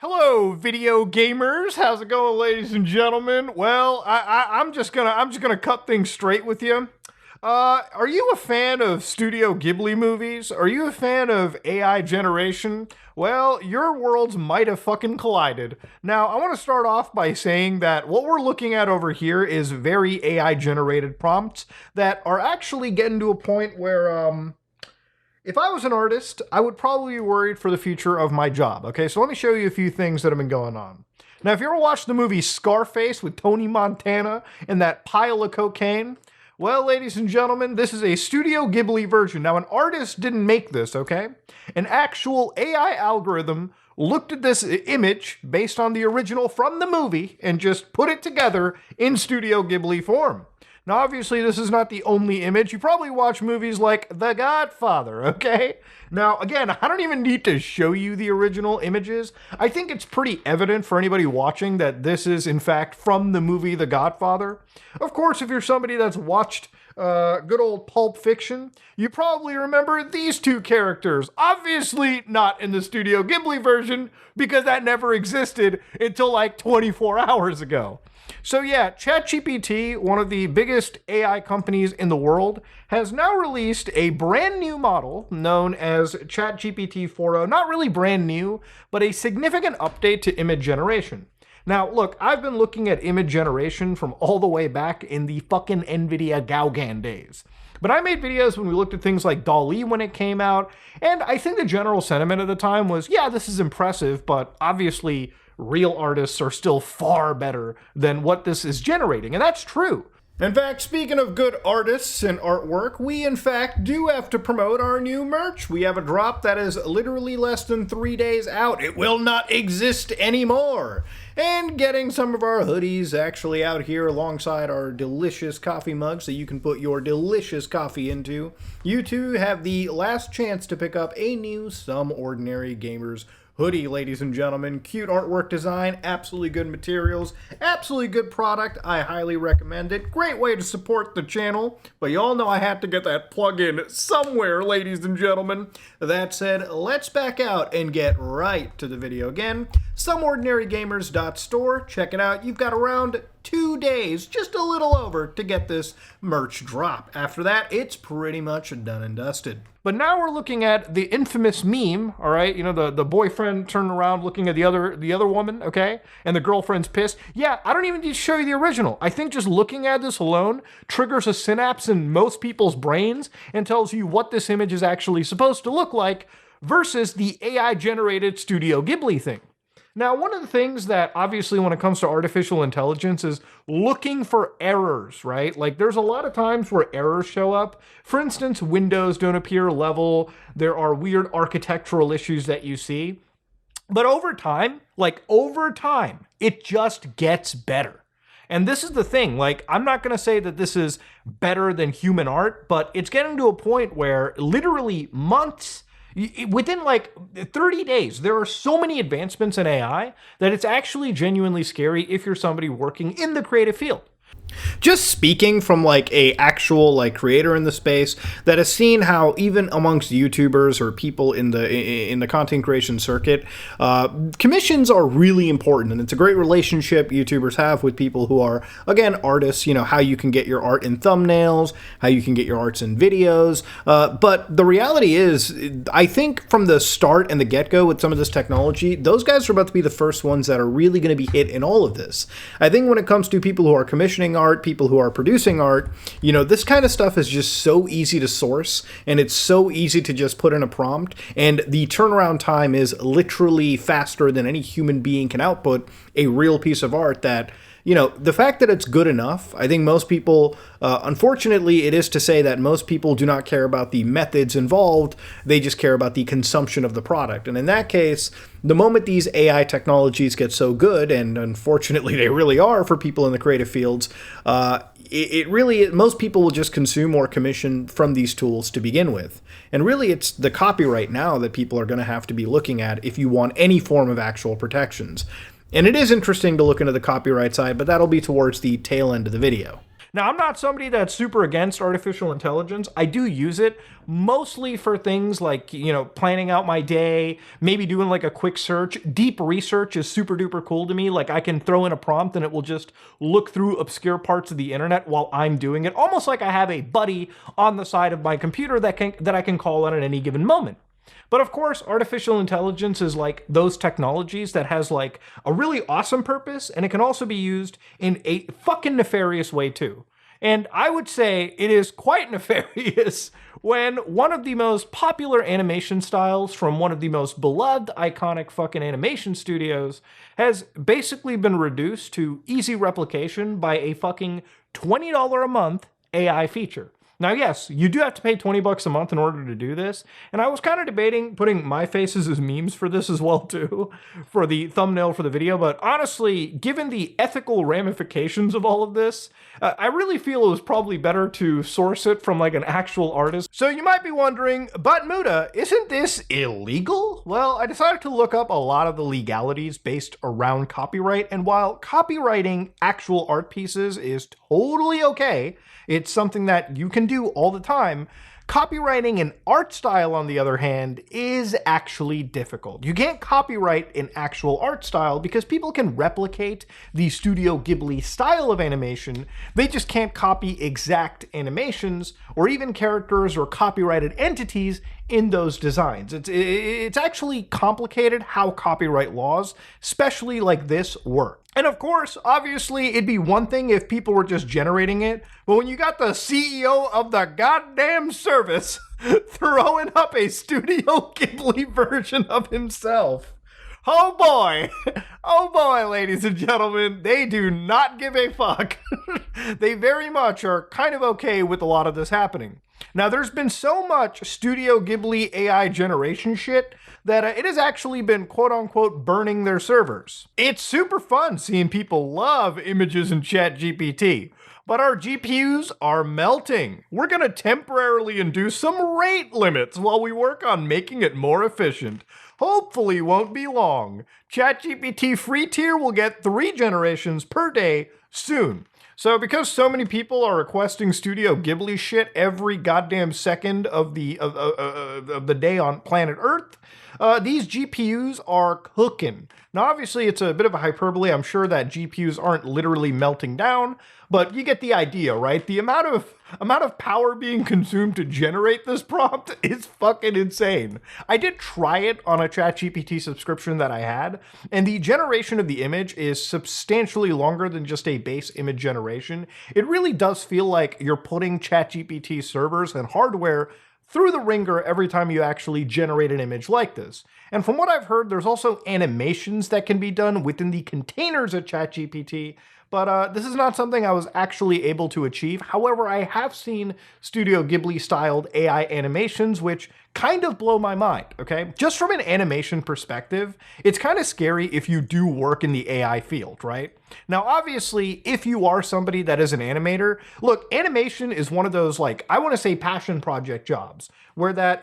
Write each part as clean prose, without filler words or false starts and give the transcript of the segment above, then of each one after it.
Hello, video gamers. How's it going, ladies and gentlemen? Well, I'm just gonna cut things straight with you. Are you a fan of Studio Ghibli movies? Are you a fan of AI generation? Well, your worlds might have fucking collided. Now, I want to start off by saying that what we're looking at over here is very AI generated prompts that are actually getting to a point where, if I was an artist, I would probably be worried for the future of my job. Okay, so let me show you a few things that have been going on. Now, if you ever watched the movie Scarface with Tony Montana and that pile of cocaine, well, ladies and gentlemen, this is a Studio Ghibli version. Now, an artist didn't make this, okay? An actual AI algorithm looked at this image based on the original from the movie and just put it together in Studio Ghibli form. Now, obviously, this is not the only image. You probably watch movies like The Godfather, okay? Now, again, I don't even need to show you the original images. I think it's pretty evident for anybody watching that this is, in fact, from the movie The Godfather. Of course, if you're somebody that's watched good old Pulp Fiction, you probably remember these two characters. Obviously not in the Studio Ghibli version, because that never existed until like 24 hours ago. So yeah, ChatGPT, one of the biggest AI companies in the world, has now released a brand new model known as ChatGPT 4.0. Not really brand new, but a significant update to image generation. Now, look, I've been looking at image generation from all the way back in the fucking NVIDIA Gauguin days. But I made videos when we looked at things like DALL-E when it came out, and I think the general sentiment at the time was, yeah, this is impressive, but obviously real artists are still far better than what this is generating, and that's true. In fact, speaking of good artists and artwork, we in fact do have to promote our new merch. We have a drop that is literally less than 3 days out. It will not exist anymore. And getting some of our hoodies actually out here alongside our delicious coffee mugs that you can put your delicious coffee into. You too have the last chance to pick up a new Some Ordinary Gamers hoodie, ladies and gentlemen. Cute artwork design, absolutely good materials, absolutely good product. I highly recommend it. Great way to support the channel, but you all know I had to get that plug in somewhere, ladies and gentlemen. That said, let's back out and get right to the video again. SomeOrdinaryGamers.store. Check it out. You've got around 2 days, just a little over, to get this merch drop. After that, it's pretty much done and dusted. But now we're looking at the infamous meme, all right? You know, the boyfriend turning around looking at the other woman, okay? And the girlfriend's pissed. Yeah, I don't even need to show you the original. I think just looking at this alone triggers a synapse in most people's brains and tells you what this image is actually supposed to look like versus the AI-generated Studio Ghibli thing. Now, one of the things that obviously when it comes to artificial intelligence is looking for errors, right? Like there's a lot of times where errors show up. For instance, windows don't appear level. There are weird architectural issues that you see. But over time, it just gets better. And this is the thing, like, I'm not going to say that this is better than human art, but it's getting to a point where literally months, within like 30 days, there are so many advancements in AI that it's actually genuinely scary if you're somebody working in the creative field. Just speaking from like a actual like creator in the space that has seen how even amongst YouTubers or people in the content creation circuit, commissions are really important, and it's a great relationship YouTubers have with people who are, again, artists. You know, how you can get your art in thumbnails, how you can get your arts in videos. But the reality is, I think from the start and the get-go with some of this technology, those guys are about to be the first ones that are really going to be hit in all of this. I think when it comes to people who are commissioning art, people who are producing art, you know, this kind of stuff is just so easy to source, and it's so easy to just put in a prompt, and the turnaround time is literally faster than any human being can output a real piece of art. That, you know, the fact that it's good enough, I think most people, unfortunately, it is to say that most people do not care about the methods involved. They just care about the consumption of the product. And in that case, the moment these AI technologies get so good, and unfortunately they really are for people in the creative fields, most people will just consume or commission from these tools to begin with. And really, it's the copyright now that people are going to have to be looking at if you want any form of actual protections. And it is interesting to look into the copyright side, but that'll be towards the tail end of the video. Now, I'm not somebody that's super against artificial intelligence. I do use it mostly for things like, planning out my day, maybe doing like a quick search. Deep research is super duper cool to me. Like I can throw in a prompt and it will just look through obscure parts of the internet while I'm doing it, almost like I have a buddy on the side of my computer that I can call on at any given moment. But of course, artificial intelligence is like those technologies that has like a really awesome purpose, and it can also be used in a fucking nefarious way too. And I would say it is quite nefarious when one of the most popular animation styles from one of the most beloved, iconic fucking animation studios has basically been reduced to easy replication by a fucking $20 a month AI feature. Now, yes, you do have to pay $20 a month in order to do this, and I was kind of debating putting my faces as memes for this as well, too, for the thumbnail for the video, but honestly, given the ethical ramifications of all of this, I really feel it was probably better to source it from like an actual artist. So you might be wondering, but Muda, isn't this illegal? Well, I decided to look up a lot of the legalities based around copyright, and while copywriting actual art pieces is totally okay, it's something that you can do all the time. Copywriting an art style, on the other hand, is actually difficult. You can't copyright an actual art style because people can replicate the Studio Ghibli style of animation. They just can't copy exact animations or even characters or copyrighted entities in those designs. It's actually complicated how copyright laws, especially like this, work. And of course, obviously, it'd be one thing if people were just generating it, but when you got the CEO of the goddamn service throwing up a Studio Ghibli version of himself, oh boy, ladies and gentlemen, they do not give a fuck. They very much are kind of okay with a lot of this happening. Now, there's been so much Studio Ghibli AI generation shit that it has actually been quote-unquote burning their servers. It's super fun seeing people love images in ChatGPT, but our GPUs are melting. We're gonna temporarily induce some rate limits while we work on making it more efficient. Hopefully won't be long. ChatGPT free tier will get 3 generations per day soon. So because so many people are requesting Studio Ghibli shit every goddamn second of the day on planet Earth, these GPUs are cooking. Now, obviously, it's a bit of a hyperbole. I'm sure that GPUs aren't literally melting down, but you get the idea, right? The amount of power being consumed to generate this prompt is fucking insane. I did try it on a ChatGPT subscription that I had, and the generation of the image is substantially longer than just a base image generation. It really does feel like you're putting ChatGPT servers and hardware through the ringer every time you actually generate an image like this. And from what I've heard, there's also animations that can be done within the containers at ChatGPT, but this is not something I was actually able to achieve. However, I have seen Studio Ghibli-styled AI animations, which kind of blow my mind, okay? Just from an animation perspective, it's kind of scary if you do work in the AI field, right? Now, obviously, if you are somebody that is an animator, look, animation is one of those, like, I want to say passion project jobs, where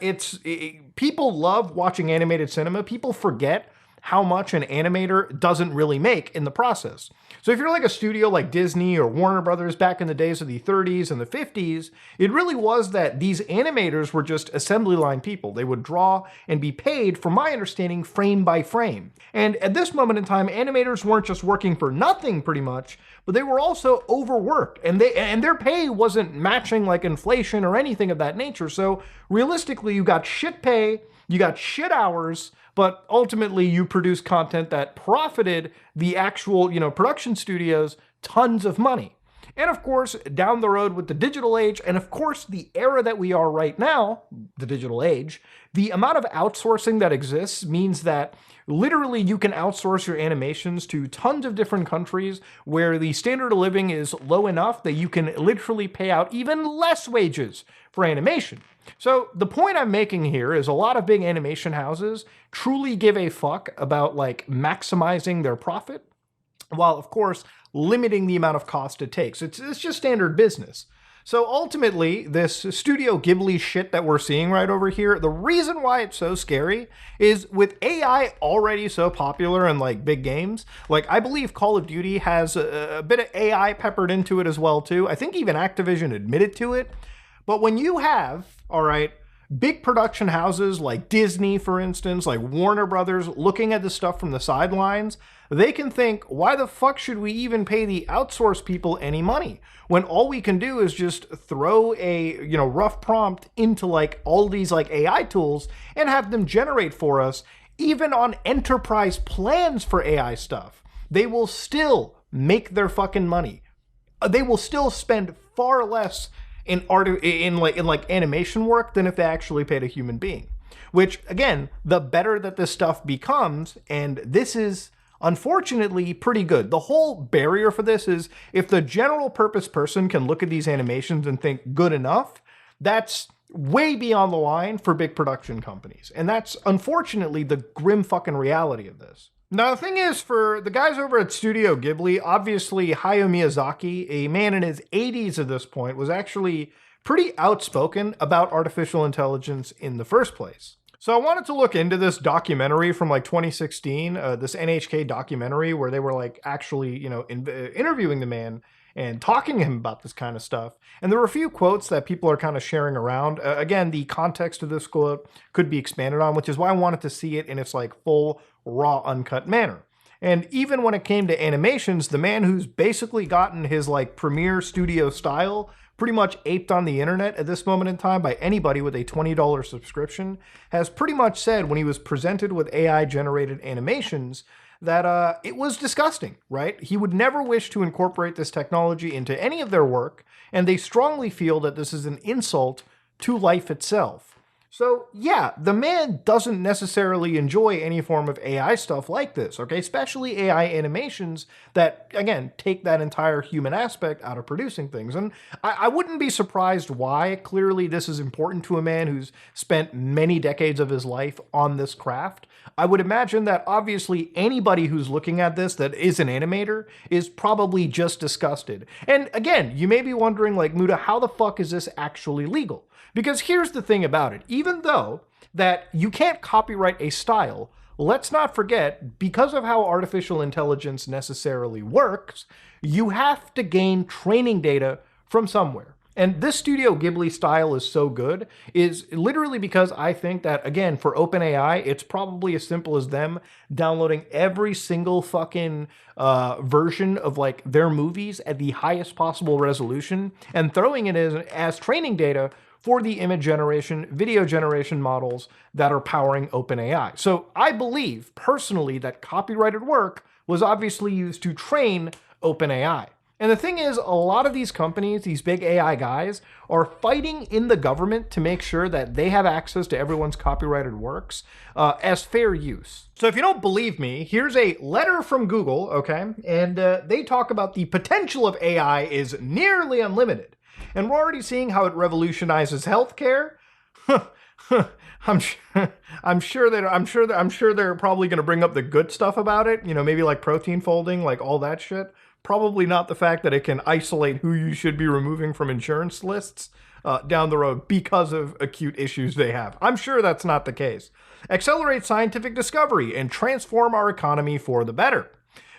people love watching animated cinema. People forget how much an animator doesn't really make in the process. So if you're like a studio like Disney or Warner Brothers back in the days of the 30s and the 50s, it really was that these animators were just assembly line people. They would draw and be paid, from my understanding, frame by frame. And at this moment in time, animators weren't just working for nothing pretty much, but they were also overworked, and their pay wasn't matching like inflation or anything of that nature. So realistically, you got shit pay, you got shit hours, but ultimately you produce content that profited the actual, production studios tons of money. And of course, down the road with the digital age, and of course the era that we are right now, the digital age, the amount of outsourcing that exists means that literally you can outsource your animations to tons of different countries where the standard of living is low enough that you can literally pay out even less wages for animation. So the point I'm making here is a lot of big animation houses truly give a fuck about like maximizing their profit, while of course limiting the amount of cost it takes. It's just standard business. So ultimately, this Studio Ghibli shit that we're seeing right over here, the reason why it's so scary is with AI already so popular in like big games, like I believe Call of Duty has a bit of AI peppered into it as well too. I think even Activision admitted to it. But when you have, all right, big production houses like Disney, for instance, like Warner Brothers, looking at this stuff from the sidelines, they can think, why the fuck should we even pay the outsource people any money when all we can do is just throw a, rough prompt into like all these like AI tools and have them generate for us, even on enterprise plans for AI stuff. They will still make their fucking money. They will still spend far less in animation work than if they actually paid a human being. Which again, the better that this stuff becomes, and this is unfortunately pretty good. The whole barrier for this is if the general purpose person can look at these animations and think good enough, that's way beyond the line for big production companies. And that's unfortunately the grim fucking reality of this. Now, the thing is, for the guys over at Studio Ghibli, obviously Hayao Miyazaki, a man in his 80s at this point, was actually pretty outspoken about artificial intelligence in the first place. So I wanted to look into this documentary from like 2016, this NHK documentary where they were like actually, interviewing the man and talking to him about this kind of stuff. And there were a few quotes that people are kind of sharing around. Again, the context of this quote could be expanded on, which is why I wanted to see it in its like full, raw, uncut manner. And even when it came to animations, the man who's basically gotten his like Premiere Studio style pretty much aped on the internet at this moment in time by anybody with a $20 subscription has pretty much said when he was presented with AI generated animations that it was disgusting, right? He would never wish to incorporate this technology into any of their work, and they strongly feel that this is an insult to life itself. So yeah, the man doesn't necessarily enjoy any form of AI stuff like this, okay? Especially AI animations that, again, take that entire human aspect out of producing things. And I wouldn't be surprised why. Clearly, this is important to a man who's spent many decades of his life on this craft. I would imagine that obviously anybody who's looking at this that is an animator is probably just disgusted. And again, you may be wondering, like, Muda, how the fuck is this actually legal? Because here's the thing about it. Even though that you can't copyright a style, let's not forget, because of how artificial intelligence necessarily works, you have to gain training data from somewhere. And this Studio Ghibli style is so good is literally because I think that, again, for OpenAI, it's probably as simple as them downloading every single fucking version of like their movies at the highest possible resolution and throwing it as training data for the image generation, video generation models that are powering OpenAI. So I believe personally that copyrighted work was obviously used to train OpenAI. And the thing is, a lot of these companies, these big AI guys, are fighting in the government to make sure that they have access to everyone's copyrighted works as fair use. So if you don't believe me, here's a letter from Google, okay? And they talk about the potential of AI is nearly unlimited. And we're already seeing how it revolutionizes healthcare. I'm sure they're probably going to bring up the good stuff about it. Maybe like protein folding, like all that shit. Probably not the fact that it can isolate who you should be removing from insurance lists down the road because of acute issues they have. I'm sure that's not the case. Accelerate scientific discovery and transform our economy for the better.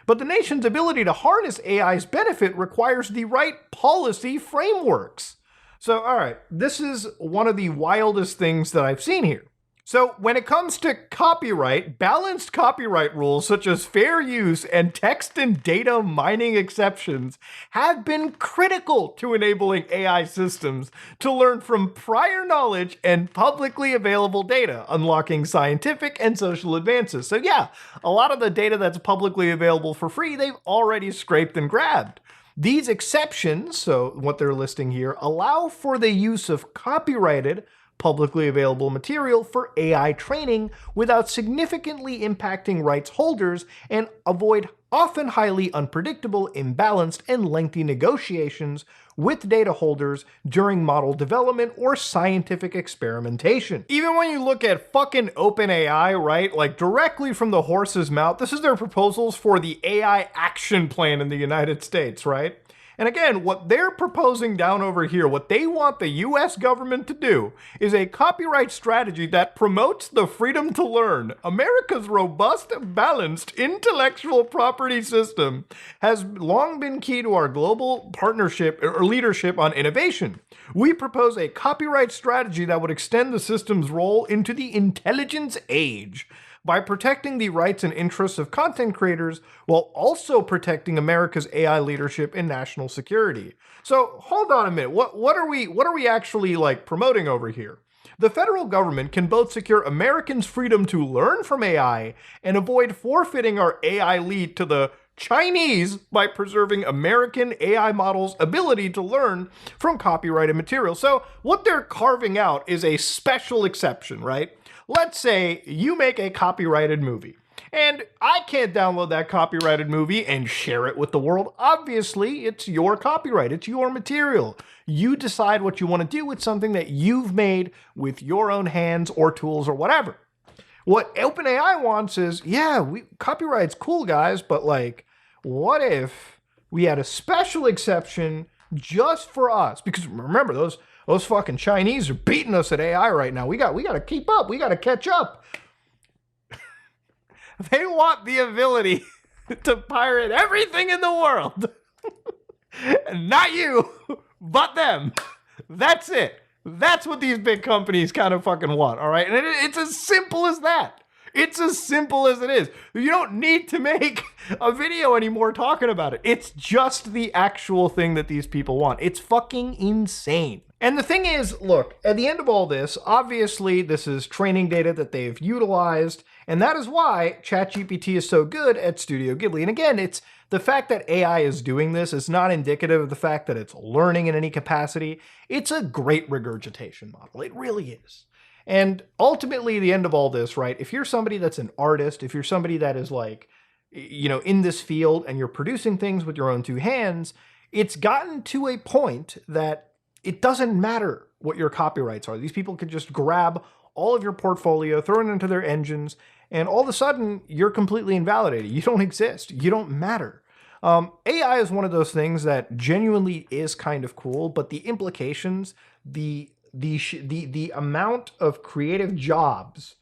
But the nation's ability to harness AI's benefit requires the right policy frameworks. So, all right, this is one of the wildest things that I've seen here. So when it comes to copyright, balanced copyright rules such as fair use and text and data mining exceptions have been critical to enabling AI systems to learn from prior knowledge and publicly available data, unlocking scientific and social advances. So yeah, a lot of the data that's publicly available for free, they've already scraped and grabbed. These exceptions, so what they're listing here, allow for the use of copyrighted publicly available material for AI training without significantly impacting rights holders and avoid often highly unpredictable, imbalanced, and lengthy negotiations with data holders during model development or scientific experimentation. Even when you look at fucking OpenAI, right, like directly from the horse's mouth, this is their proposals for the AI action plan in the United States, right? And again, what they're proposing down over here, what they want the US government to do, is a copyright strategy that promotes the freedom to learn. America's robust, balanced intellectual property system has long been key to our global partnership or leadership on innovation. We propose a copyright strategy that would extend the system's role into the intelligence age by protecting the rights and interests of content creators while also protecting America's AI leadership and national security. So hold on a minute. What are we actually like promoting over here? The federal government can both secure Americans' freedom to learn from AI and avoid forfeiting our AI lead to the Chinese by preserving American AI models' ability to learn from copyrighted material. So what they're carving out is a special exception, right? Let's say you make a copyrighted movie, and I can't download that copyrighted movie and share it with the world. Obviously, it's your copyright. It's your material. You decide what you want to do with something that you've made with your own hands or tools or whatever. What OpenAI wants is, yeah, copyright's cool, guys, but like, what if we had a special exception just for us? Because remember, those fucking Chinese are beating us at AI right now. We got to keep up. We got to catch up. They want the ability to pirate everything in the world. Not you, but them. That's it. That's what these big companies kind of fucking want, all right? And it's as simple as that. It's as simple as it is. You don't need to make a video anymore talking about it. It's just the actual thing that these people want. It's fucking insane. And the thing is, look, at the end of all this, obviously this is training data that they've utilized, and that is why ChatGPT is so good at Studio Ghibli. And again, it's the fact that AI is doing this is not indicative of the fact that it's learning in any capacity. It's a great regurgitation model. It really is. And ultimately, the end of all this, right, if you're somebody that's an artist, if you're somebody that is like, you know, in this field and you're producing things with your own two hands, it's gotten to a point that it doesn't matter what your copyrights are. These people could just grab all of your portfolio, throw it into their engines, and all of a sudden, you're completely invalidated. You don't exist. You don't matter. AI is one of those things that genuinely is kind of cool, but the implications, the amount of creative jobs,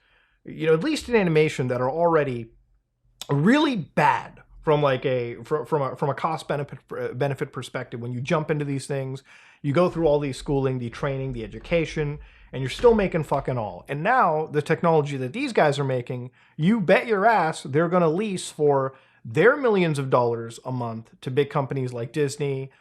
you know, at least in animation, that are already really bad from like from a cost benefit perspective. When you jump into these things, you go through all the schooling, the training, the education, and you're still making fucking all. And now the technology that these guys are making, you bet your ass they're going to lease for their millions of dollars a month to big companies like Disney,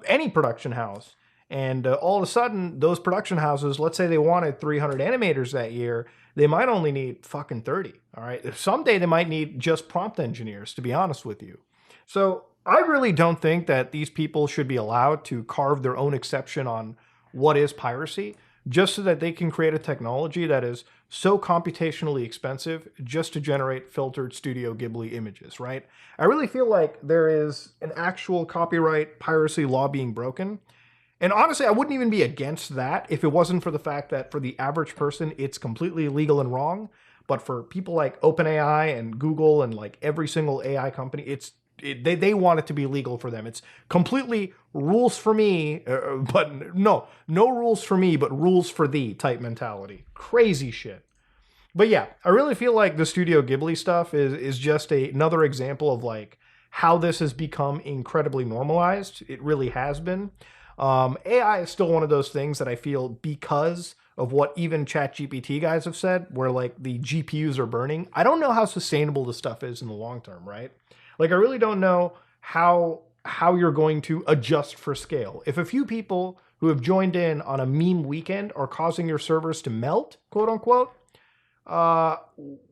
any production house. And all of a sudden, those production houses, let's say they wanted 300 animators that year, they might only need fucking 30, all right? Someday they might need just prompt engineers, to be honest with you. So I really don't think that these people should be allowed to carve their own exception on what is piracy, just so that they can create a technology that is so computationally expensive just to generate filtered Studio Ghibli images, right? I really feel like there is an actual copyright piracy law being broken. And honestly, I wouldn't even be against that if it wasn't for the fact that for the average person, it's completely illegal and wrong. But for people like OpenAI and Google and like every single AI company, they want it to be legal for them. It's completely rules for me, but no rules for me, but rules for thee type mentality. Crazy shit. But yeah, I really feel like the Studio Ghibli stuff is just another example of like how this has become incredibly normalized. It really has been. AI is still one of those things that I feel, because of what even ChatGPT guys have said, where like the GPUs are burning, I don't know how sustainable this stuff is in the long term, right? Like, I really don't know how you're going to adjust for scale. If a few people who have joined in on a meme weekend are causing your servers to melt, quote unquote,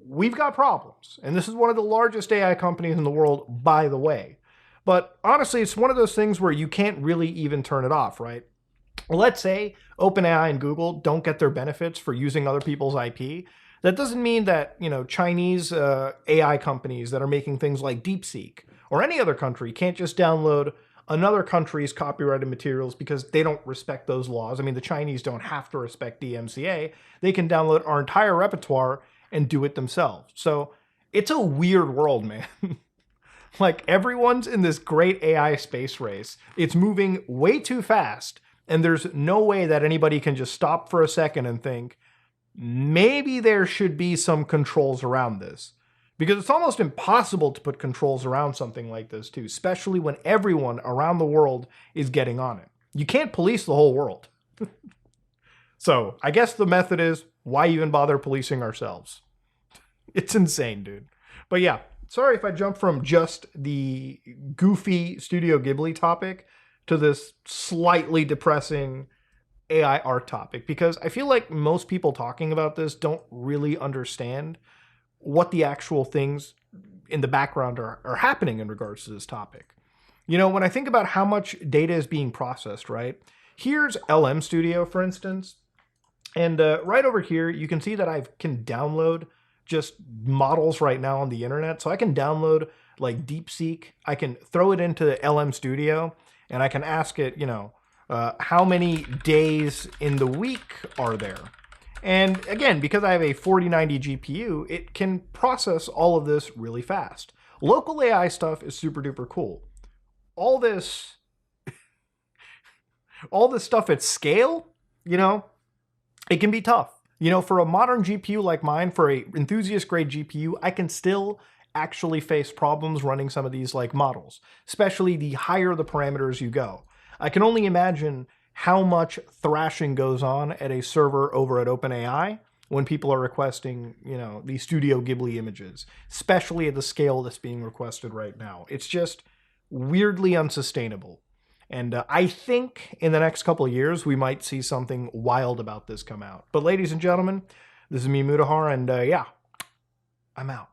we've got problems. And this is one of the largest AI companies in the world, by the way. But honestly, it's one of those things where you can't really even turn it off, right? Let's say OpenAI and Google don't get their benefits for using other people's IP. That doesn't mean that, you know, Chinese AI companies that are making things like DeepSeek or any other country can't just download another country's copyrighted materials because they don't respect those laws. I mean, the Chinese don't have to respect DMCA. They can download our entire repertoire and do it themselves. So it's a weird world, man. Like everyone's in this great AI space race. It's moving way too fast, and there's no way that anybody can just stop for a second and think, maybe there should be some controls around this. Because it's almost impossible to put controls around something like this too, especially when everyone around the world is getting on it. You can't police the whole world. So I guess the method is, why even bother policing ourselves? It's insane, dude. But yeah, sorry if I jumped from just the goofy Studio Ghibli topic to this slightly depressing AI art topic, because I feel like most people talking about this don't really understand what the actual things in the background are happening in regards to this topic. You know, when I think about how much data is being processed, right? Here's LM Studio, for instance. And right over here, you can see that I can download just models right now on the internet. So I can download like DeepSeek. I can throw it into LM Studio and I can ask it, you know, how many days in the week are there? And again, because I have a 4090 GPU, it can process all of this really fast. Local AI stuff is super duper cool. All this stuff at scale, you know, it can be tough. You know, for a modern GPU like mine, for a enthusiast grade GPU, I can still actually face problems running some of these like models, especially the higher the parameters you go. I can only imagine how much thrashing goes on at a server over at OpenAI when people are requesting, you know, these Studio Ghibli images, especially at the scale that's being requested right now. It's just weirdly unsustainable. And I think in the next couple of years, we might see something wild about this come out. But ladies and gentlemen, this is me, Mutahar, and yeah, I'm out.